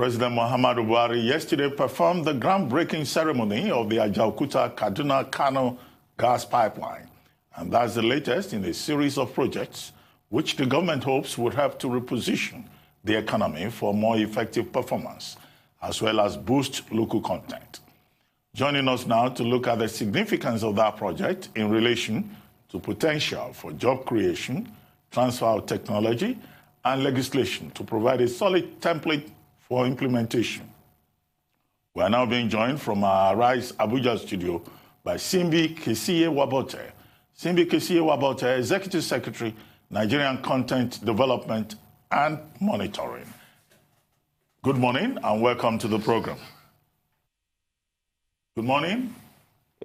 President Muhammadu Buhari yesterday performed the groundbreaking ceremony of the Kaduna Gas Pipeline. And that's the latest in a series of projects which the government hopes would help to reposition the economy for more effective performance, as well as boost local content. Joining us now to look at the significance of that project in relation to potential for job creation, transfer of technology, and legislation to provide a solid template for implementation. We are now being joined from our Rise Abuja studio by Simbi Wabote. Simbi Wabote, Executive Secretary, Nigerian Content Development and Monitoring. Good morning and welcome to the program. Good morning.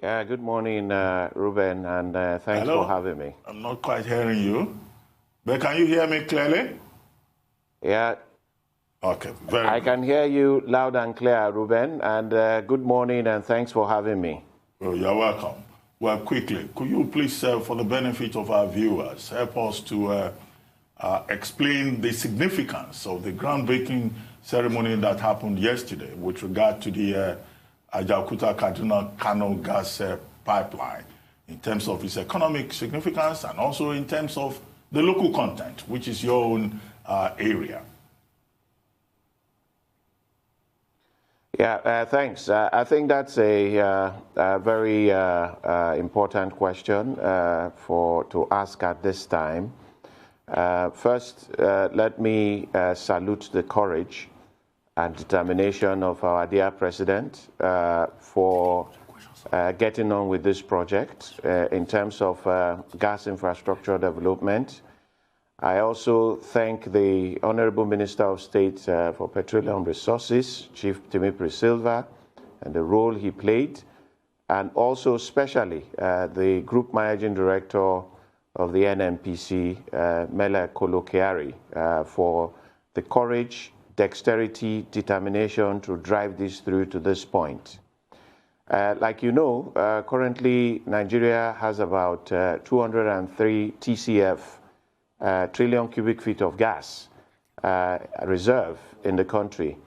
Yeah, good morning, Ruben, and thanks Hello. for having me. I'm not quite hearing you, but can you hear me clearly? Yeah. Okay, very I good. can hear you loud and clear, Ruben, and good morning and thanks for having me. Well, you're welcome. Well, quickly, could you please, for the benefit of our viewers, help us to explain the significance of the groundbreaking ceremony that happened yesterday with regard to the Kaduna Gas Pipeline in terms of its economic significance and also in terms of the local content, which is your own area? Yeah, thanks. I think that's a very important question to ask at this time. First, let me salute the courage and determination of our dear President for getting on with this project in terms of gas infrastructure development. I also thank the Honorable Minister of State for Petroleum Resources, Chief Timothy Silva, and the role he played, and also especially the Group Managing Director of the NNPC, Mele Kolokiari, for the courage, dexterity, determination to drive this through to this point. Like you know, currently Nigeria has about 203 TCF, trillion cubic feet of gas reserve in the country.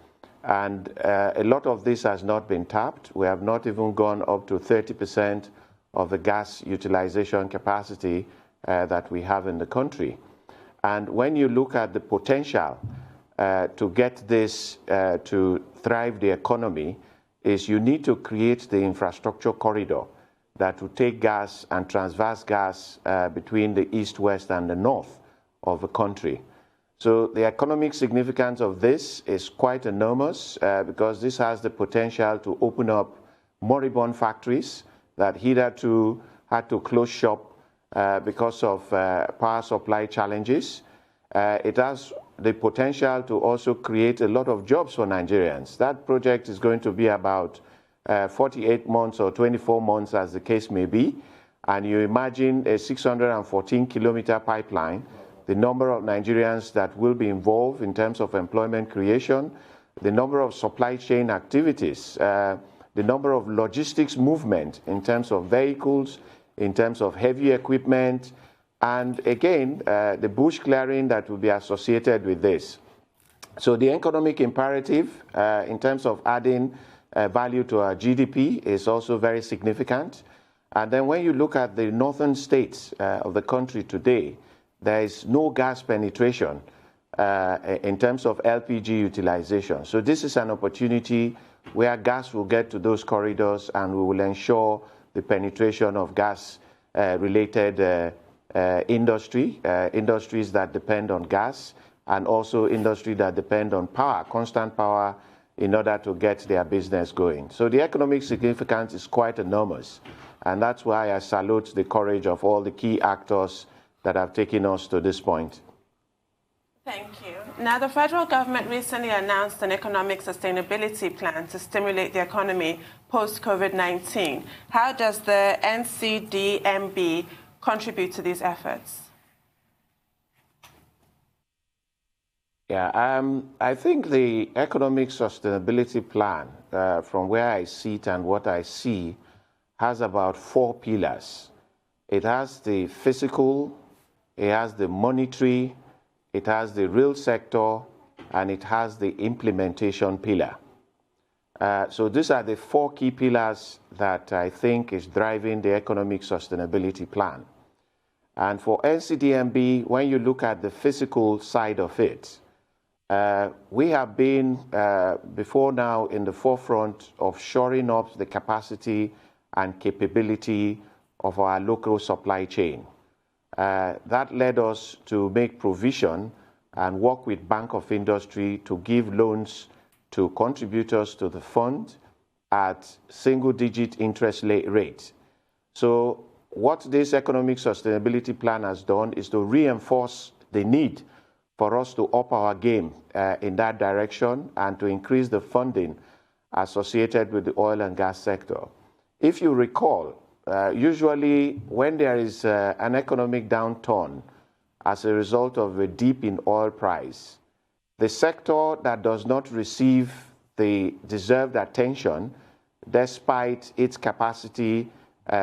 And a lot of this has not been tapped. We have not even gone up to 30% of the gas utilization capacity that we have in the country. And when you look at the potential to get this to thrive the economy, is you need to create the infrastructure corridor that will take gas and transverse gas between the east, west, and the north of the country. So the economic significance of this is quite enormous because this has the potential to open up moribund factories that hitherto had to close shop because of power supply challenges. It has the potential to also create a lot of jobs for Nigerians. That project is going to be about 48 months or 24 months as the case may be. And you imagine a 614-kilometer pipeline, the number of Nigerians that will be involved in terms of employment creation, the number of supply chain activities, the number of logistics movement in terms of vehicles, in terms of heavy equipment, and again, the bush clearing that will be associated with this. So the economic imperative in terms of adding value to our GDP is also very significant. And then when you look at the northern states of the country today, there is no gas penetration in terms of LPG utilization. So this is an opportunity where gas will get to those corridors and we will ensure the penetration of gas-related industries that depend on gas, and also industry that depend on power, constant power, in order to get their business going. So the economic significance is quite enormous. And that's why I salute the courage of all the key actors that have taken us to this point. Thank you. Now, the federal government recently announced an economic sustainability plan to stimulate the economy post-COVID-19. How does the NCDMB contribute to these efforts? Yeah, I think the economic sustainability plan, from where I sit and what I see, has about 4 pillars. It has the physical, it has the monetary, it has the real sector, and it has the implementation pillar. So these are the 4 key pillars that I think is driving the economic sustainability plan. And for NCDMB, when you look at the physical side of it, we have been before now in the forefront of shoring up the capacity and capability of our local supply chain. That led us to make provision and work with Bank of Industry to give loans to contributors to the fund at single-digit interest rate. So what this economic sustainability plan has done is to reinforce the need for us to up our game in that direction and to increase the funding associated with the oil and gas sector. If you recall, usually when there is an economic downturn as a result of a dip in oil price, the sector that does not receive the deserved attention, despite its capacity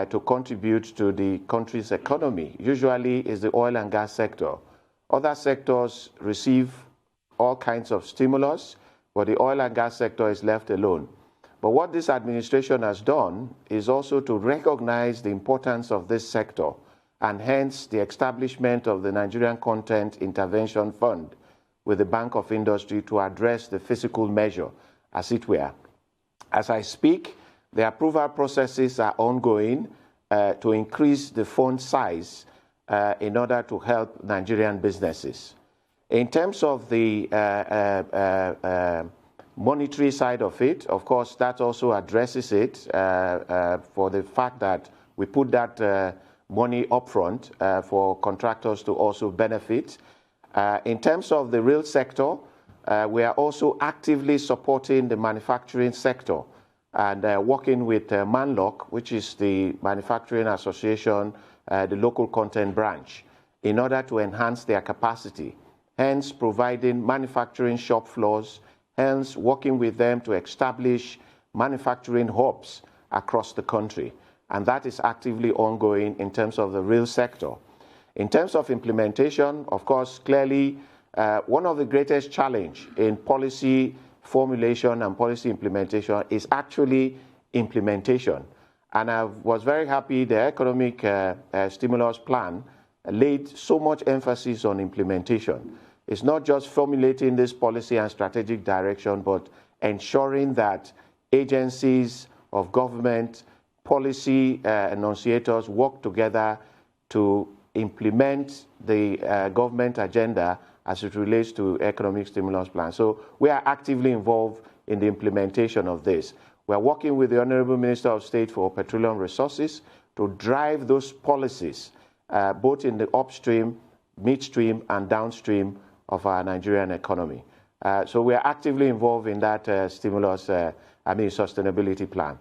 to contribute to the country's economy, usually is the oil and gas sector. Other sectors receive all kinds of stimulus, but the oil and gas sector is left alone. But what this administration has done is also to recognize the importance of this sector, and hence the establishment of the Nigerian Content Intervention Fund with the Bank of Industry to address the fiscal measure, as it were. As I speak, the approval processes are ongoing to increase the fund size in order to help Nigerian businesses. In terms of the monetary side of it, of course, that also addresses it for the fact that we put that money upfront for contractors to also benefit. In terms of the real sector, we are also actively supporting the manufacturing sector and working with Manlock, which is the manufacturing association, the local content branch, in order to enhance their capacity, hence providing manufacturing shop floors, hence working with them to establish manufacturing hubs across the country. And that is actively ongoing in terms of the real sector. In terms of implementation, of course, clearly, one of the greatest challenges in policy formulation and policy implementation is actually implementation. And I was very happy the economic stimulus plan laid so much emphasis on implementation. It's not just formulating this policy and strategic direction, but ensuring that agencies of government, policy enunciators work together to implement the government agenda as it relates to economic stimulus plan. So we are actively involved in the implementation of this. We are working with the Honorable Minister of State for Petroleum Resources to drive those policies, both in the upstream, midstream, and downstream of our Nigerian economy. So we are actively involved in that sustainability plan.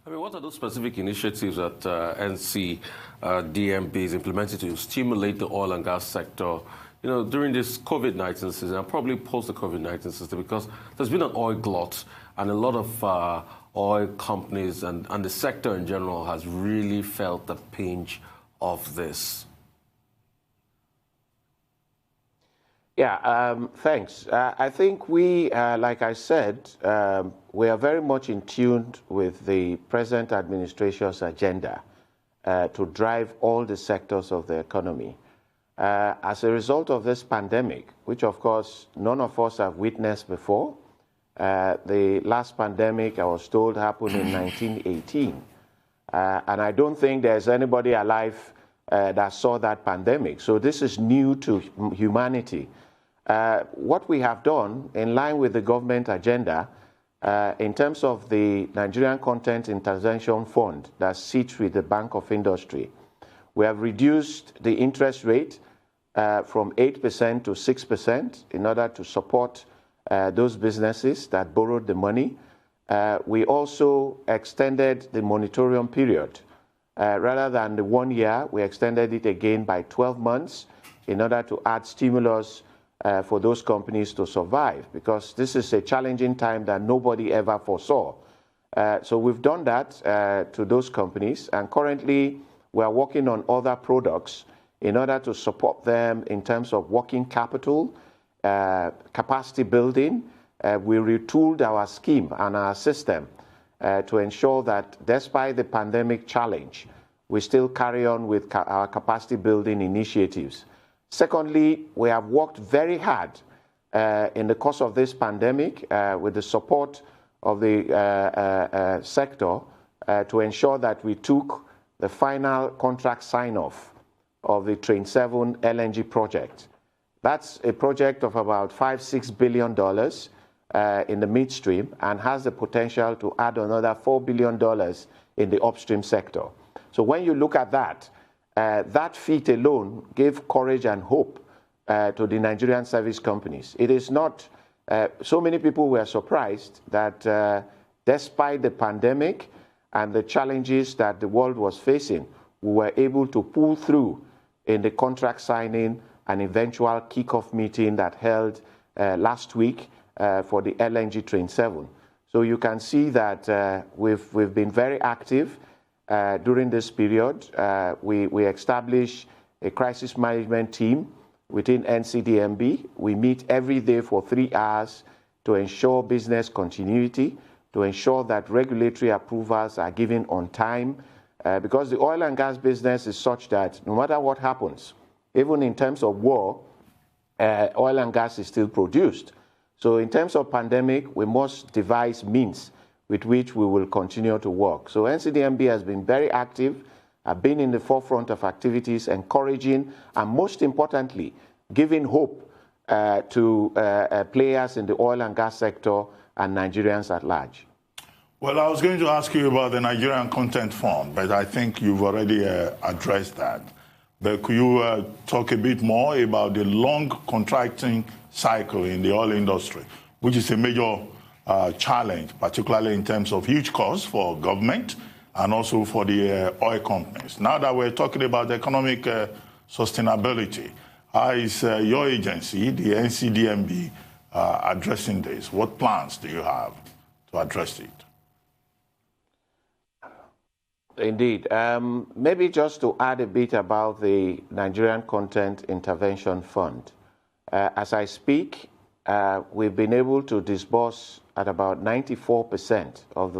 I mean, what are those specific initiatives that NCDMB is implementing to stimulate the oil and gas sector, you know, during this COVID-19 season and probably post the COVID-19 season, because there's been an oil glut and a lot of oil companies and the sector in general has really felt the pinch of this? Yeah, thanks. I think we, like I said, we are very much in tune with the present administration's agenda to drive all the sectors of the economy. As a result of this pandemic, which of course none of us have witnessed before, the last pandemic I was told happened in 1918. And I don't think there's anybody alive that saw that pandemic. So this is new to humanity. What we have done, in line with the government agenda, in terms of the Nigerian Content Intervention Fund that sits with the Bank of Industry, we have reduced the interest rate from 8% to 6% in order to support those businesses that borrowed the money. We also extended the moratorium period. Rather than the 1 year, we extended it again by 12 months in order to add stimulus for those companies to survive, because this is a challenging time that nobody ever foresaw. So we've done that to those companies, and currently we are working on other products in order to support them in terms of working capital, capacity building. We retooled our scheme and our system to ensure that despite the pandemic challenge, we still carry on with our capacity building initiatives. Secondly, we have worked very hard in the course of this pandemic with the support of the sector to ensure that we took the final contract sign-off of the Train 7 LNG project. That's a project of about $5–6 billion in the midstream and has the potential to add another $4 billion in the upstream sector. So when you look at that, that feat alone gave courage and hope to the Nigerian service companies. It is not, so many people were surprised that despite the pandemic and the challenges that the world was facing, we were able to pull through in the contract signing and eventual kickoff meeting that held last week for the LNG Train 7. So you can see that we've been very active during this period. We established a crisis management team within NCDMB. We meet every day for 3 hours to ensure business continuity, to ensure that regulatory approvals are given on time, because the oil and gas business is such that no matter what happens, even in terms of war, oil and gas is still produced. So in terms of pandemic, we must devise means with which we will continue to work. So NCDMB has been very active, been in the forefront of activities, encouraging, and most importantly, giving hope to players in the oil and gas sector and Nigerians at large. Well, I was going to ask you about the Nigerian Content Fund, but I think you've already addressed that. But could you talk a bit more about the long contracting cycle in the oil industry, which is a major challenge, particularly in terms of huge costs for government and also for the oil companies. Now that we're talking about economic sustainability, how is your agency, the NCDMB, addressing this? What plans do you have to address it? Indeed. Maybe just to add a bit about the Nigerian Content Intervention Fund. As I speak, we've been able to disburse at about 94% of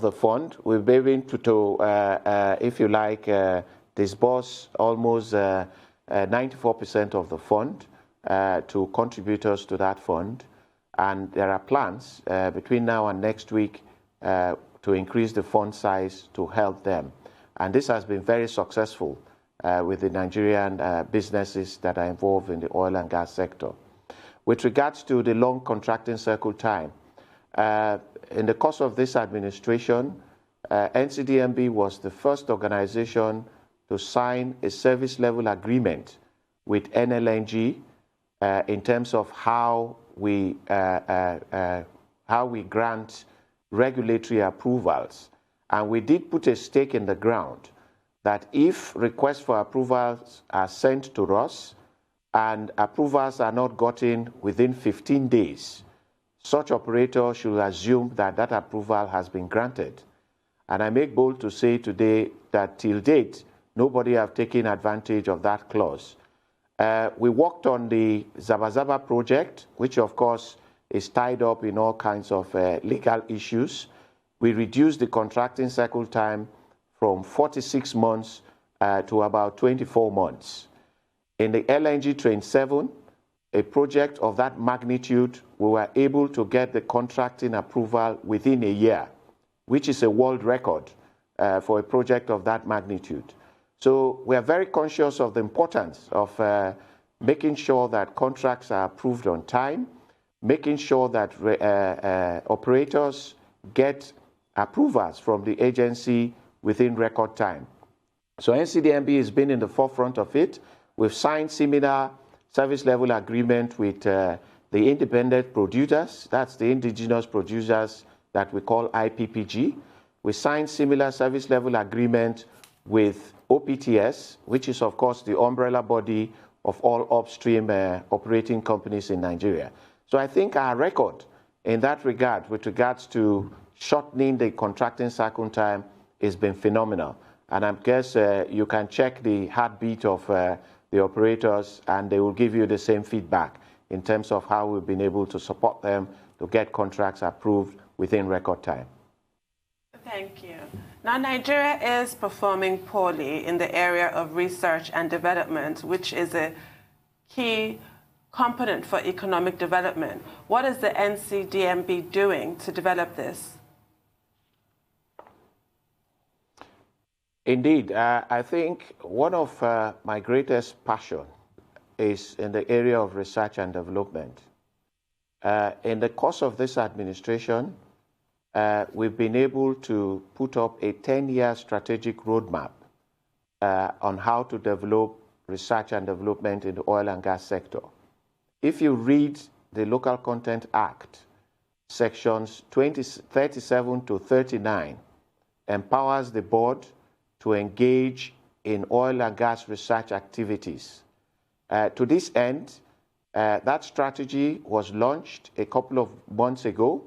the fund. We've been able to if you like, disburse almost 94% of the fund to contributors to that fund. And there are plans between now and next week to increase the fund size to help them. And this has been very successful with the Nigerian businesses that are involved in the oil and gas sector. With regards to the long contracting cycle time, in the course of this administration, NCDMB was the first organization to sign a service level agreement with NLNG in terms of how we grant regulatory approvals. And we did put a stake in the ground that if requests for approvals are sent to us and approvals are not gotten within 15 days, such operator should assume that that approval has been granted. And I make bold to say today that till date, nobody have taken advantage of that clause. We worked on the Zabazaba project, which of course is tied up in all kinds of legal issues. We reduced the contracting cycle time from 46 months to about 24 months. In the LNG Train 7, a project of that magnitude, we were able to get the contracting approval within a year, which is a world record for a project of that magnitude. So we are very conscious of the importance of making sure that contracts are approved on time, making sure that operators get approvals from the agency within record time. So NCDMB has been in the forefront of it. We've signed similar service level agreement with the independent producers, that's the indigenous producers that we call IPPG. We signed similar service level agreement with OPTS, which is of course the umbrella body of all upstream operating companies in Nigeria. So I think our record in that regard, with regards to shortening the contracting cycle time, has been phenomenal. And I guess you can check the heartbeat of the operators, and they will give you the same feedback in terms of how we've been able to support them to get contracts approved within record time. Thank you. Now, Nigeria is performing poorly in the area of research and development, which is a key component for economic development. What is the NCDMB doing to develop this? Indeed, I think one of my greatest passion is in the area of research and development. In the course of this administration, we've been able to put up a 10-year strategic roadmap on how to develop research and development in the oil and gas sector. If you read the Local Content Act, sections 37 to 39 empowers the board to engage in oil and gas research activities. To this end, that strategy was launched a couple of months ago.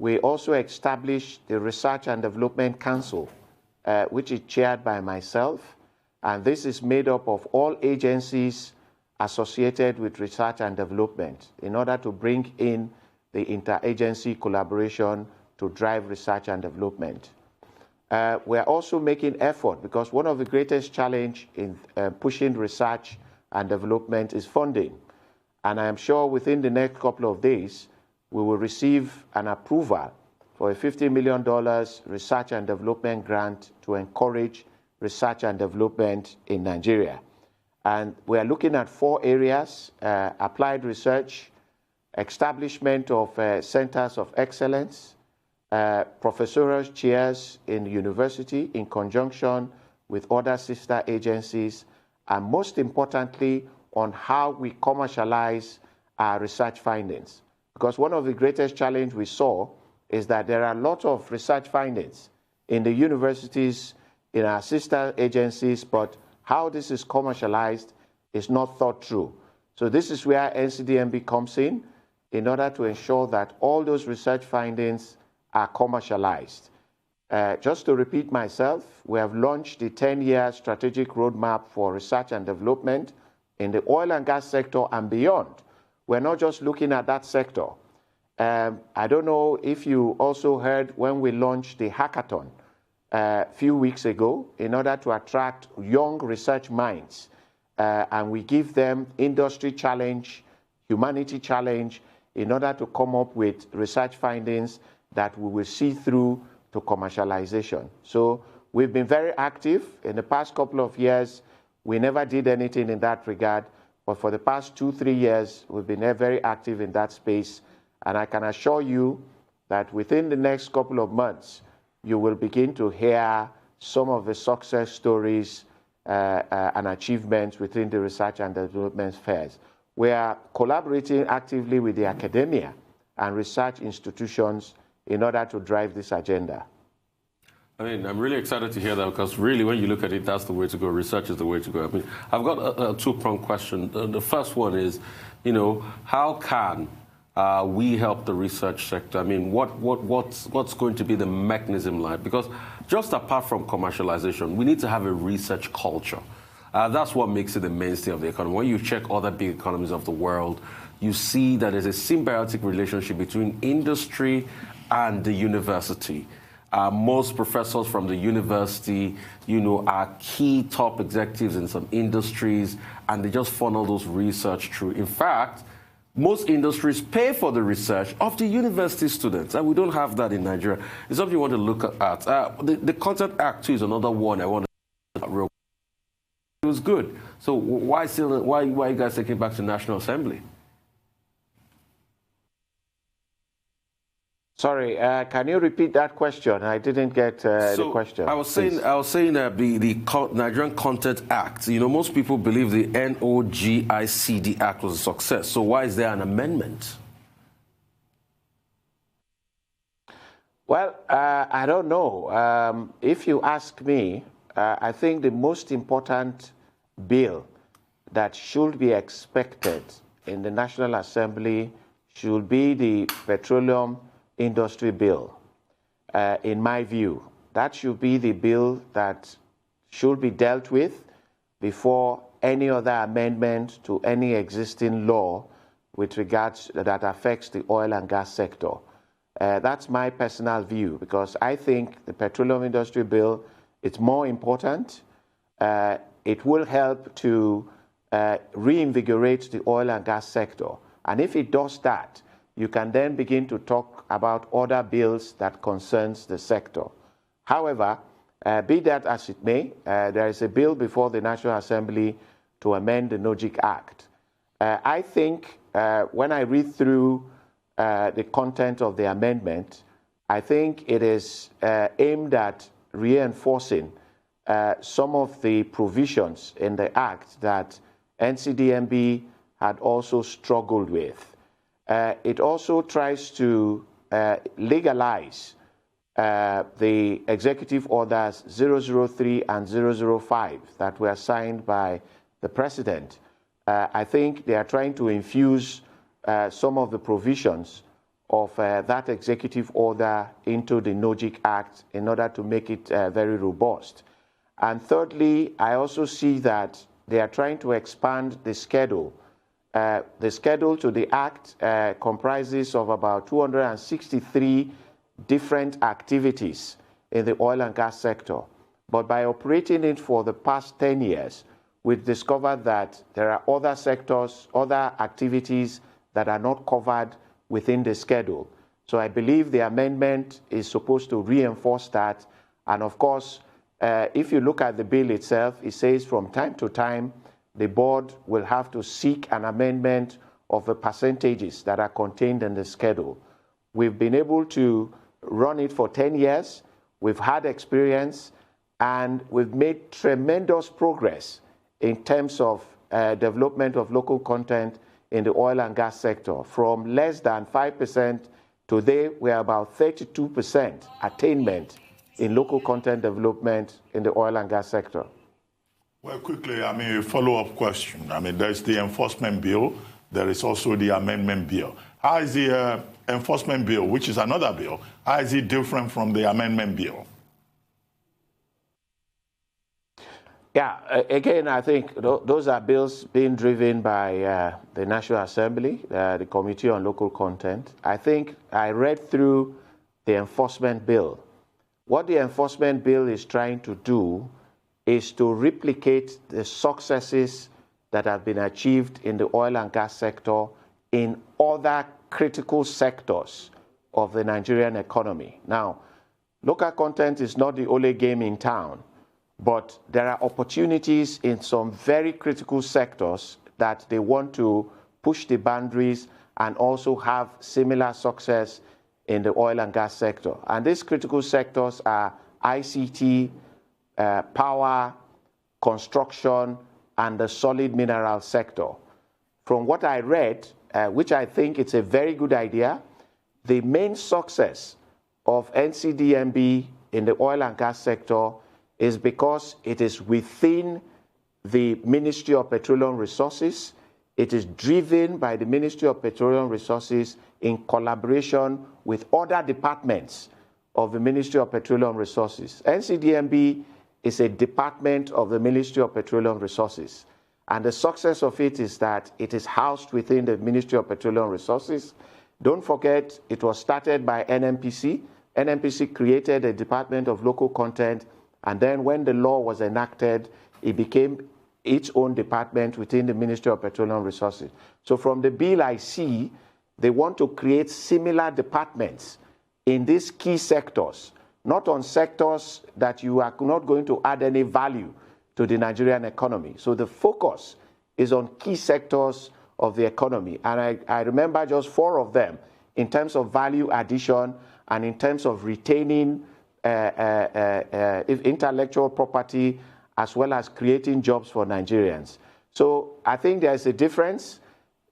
We also established the Research and Development Council, which is chaired by myself, and this is made up of all agencies associated with research and development in order to bring in the interagency collaboration to drive research and development. We are also making effort, because one of the greatest challenges in pushing research and development is funding. And I am sure within the next couple of days, we will receive an approval for a $50 million research and development grant to encourage research and development in Nigeria. And we are looking at 4 areas: applied research, establishment of centers of excellence, professorial chairs in the university in conjunction with other sister agencies, and most importantly, on how we commercialize our research findings. Because one of the greatest challenges we saw is that there are a lot of research findings in the universities, in our sister agencies, but how this is commercialized is not thought through. So this is where NCDMB comes in order to ensure that all those research findings are commercialized. Just to repeat myself, we have launched the 10-year strategic roadmap for research and development in the oil and gas sector and beyond. We're not just looking at that sector. I don't know if you also heard when we launched the hackathon a few weeks ago in order to attract young research minds. And we give them industry challenge, humanity challenge, in order to come up with research findings that we will see through to commercialization. So we've been very active. In the past couple of years, we never did anything in that regard. But for the past 2-3 years, we've been very active in that space. And I can assure you that within the next couple of months, you will begin to hear some of the success stories and achievements within the research and development spheres. We are collaborating actively with the academia and research institutions in order to drive this agenda. I mean, I'm really excited to hear that, because really, when you look at it, that's the way to go. Research is the way to go. I mean, I've got a two-pronged question. The first one is, how can we help the research sector? I mean, what's going to be the mechanism like? Because just apart from commercialization, we need to have a research culture. That's what makes it the mainstay of the economy. When you check other big economies of the world, you see that there's a symbiotic relationship between industry and the university. Most professors from the university, are key top executives in some industries, and they just funnel those research through. In fact, most industries pay for the research of the university students, and we don't have that in Nigeria. It's something you want to look at. The Content Act, too, is another one I want to real. It was good. So why are you guys taking it back to National Assembly? Sorry, can you repeat that question? I didn't get the question. I was saying that the Nigerian Content Act, most people believe the NOGICD Act was a success. So why is there an amendment? Well, I don't know. If you ask me, I think the most important bill that should be expected in the National Assembly should be the Petroleum Industry Bill. In my view, that should be the bill that should be dealt with before any other amendment to any existing law with regards that affects the oil and gas sector. That's my personal view, because I think the petroleum industry bill is more important. It will help to reinvigorate the oil and gas sector. And if it does that, you can then begin to talk about other bills that concerns the sector. However, be that as it may, there is a bill before the National Assembly to amend the NOGIC Act. I think when I read through the content of the amendment, I think it is aimed at reinforcing some of the provisions in the Act that NCDMB had also struggled with. It also tries to legalize the executive orders 003 and 005 that were signed by the president. I think they are trying to infuse some of the provisions of that executive order into the NOGIC Act in order to make it very robust. And thirdly, I also see that they are trying to expand the schedule. The schedule to the Act comprises of about 263 different activities in the oil and gas sector. But by operating it for the past 10 years, we've discovered that there are other sectors, other activities that are not covered within the schedule. So I believe the amendment is supposed to reinforce that. And of course, if you look at the bill itself, it says from time to time, the board will have to seek an amendment of the percentages that are contained in the schedule. We've been able to run it for 10 years. We've had experience, and we've made tremendous progress in terms of development of local content in the oil and gas sector. From less than 5%, today we're about 32% attainment in local content development in the oil and gas sector. Well, quickly, a follow-up question. There's the enforcement bill. There is also the amendment bill. How is the enforcement bill, which is another bill, how is it different from the amendment bill? Yeah, again, I think those are bills being driven by the National Assembly, the Committee on Local Content. I think I read through the enforcement bill. What the enforcement bill is trying to do is to replicate the successes that have been achieved in the oil and gas sector in other critical sectors of the Nigerian economy. Now, local content is not the only game in town, but there are opportunities in some very critical sectors that they want to push the boundaries and also have similar success in the oil and gas sector. And these critical sectors are ICT, power, construction, and the solid mineral sector. From what I read, which I think it's a very good idea, the main success of NCDMB in the oil and gas sector is because it is within the Ministry of Petroleum Resources. It is driven by the Ministry of Petroleum Resources in collaboration with other departments of the Ministry of Petroleum Resources. NCDMB is a department of the Ministry of Petroleum Resources. And the success of it is that it is housed within the Ministry of Petroleum Resources. Don't forget, it was started by NNPC. NNPC created a Department of Local Content, and then when the law was enacted, it became its own department within the Ministry of Petroleum Resources. So from the bill I see, they want to create similar departments in these key sectors, not on sectors that you are not going to add any value to the Nigerian economy. So the focus is on key sectors of the economy. And I remember just 4 of them in terms of value addition and in terms of retaining intellectual property, as well as creating jobs for Nigerians. So I think there's a difference.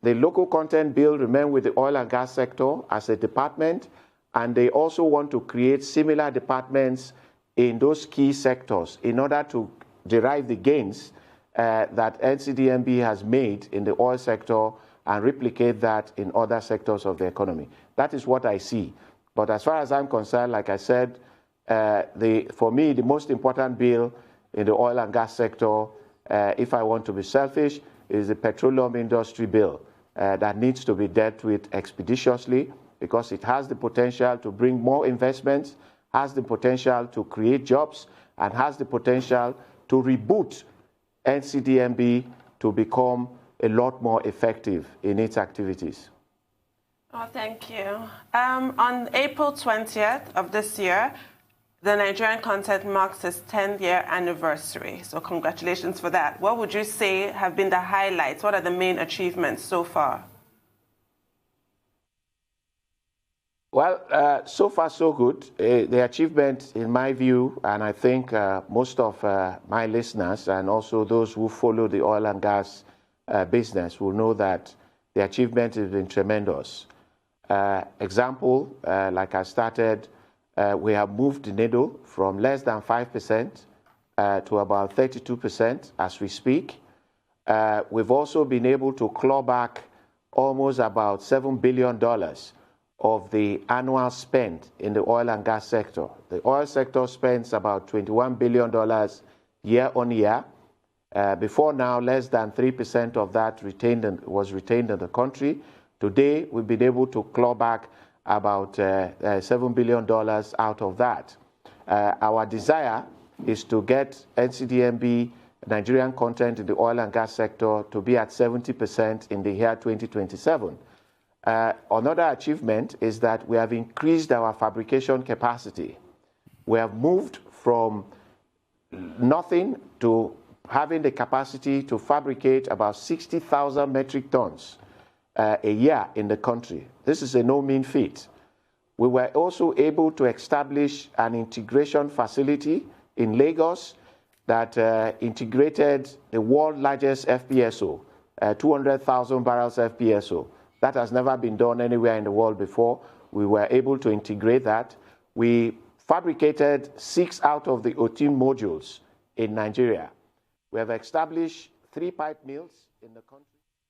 The local content bill remains with the oil and gas sector as a department, and they also want to create similar departments in those key sectors in order to derive the gains that NCDMB has made in the oil sector and replicate that in other sectors of the economy. That is what I see. But as far as I'm concerned, like I said, for me, the most important bill in the oil and gas sector, if I want to be selfish, is the petroleum industry bill that needs to be dealt with expeditiously because it has the potential to bring more investments, has the potential to create jobs, and has the potential to reboot NCDMB to become a lot more effective in its activities. Oh, thank you. On April 20th of this year, the Nigerian content marks its 10th-year anniversary. So congratulations for that. What would you say have been the highlights? What are the main achievements so far? Well, so far so good. The achievement, in my view, and I think most of my listeners and also those who follow the oil and gas business will know that the achievement has been tremendous. Example, like I started, we have moved the needle from less than 5% to about 32% as we speak. We've also been able to claw back almost about $7 billion of the annual spend in the oil and gas sector. The oil sector spends about $21 billion year on year. Before now, less than 3% of that was retained in the country. Today, we've been able to claw back about $7 billion out of that. Our desire is to get NCDMB, Nigerian content in the oil and gas sector, to be at 70% in the year 2027. Another achievement is that we have increased our fabrication capacity. We have moved from nothing to having the capacity to fabricate about 60,000 metric tons a year in the country. This is a no mean feat. We were also able to establish an integration facility in Lagos that integrated the world's largest FPSO, 200,000 barrels FPSO. That has never been done anywhere in the world before. We were able to integrate that. We fabricated 6 out of the 18 modules in Nigeria. We have established 3 pipe mills in the country.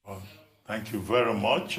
Well, thank you very much.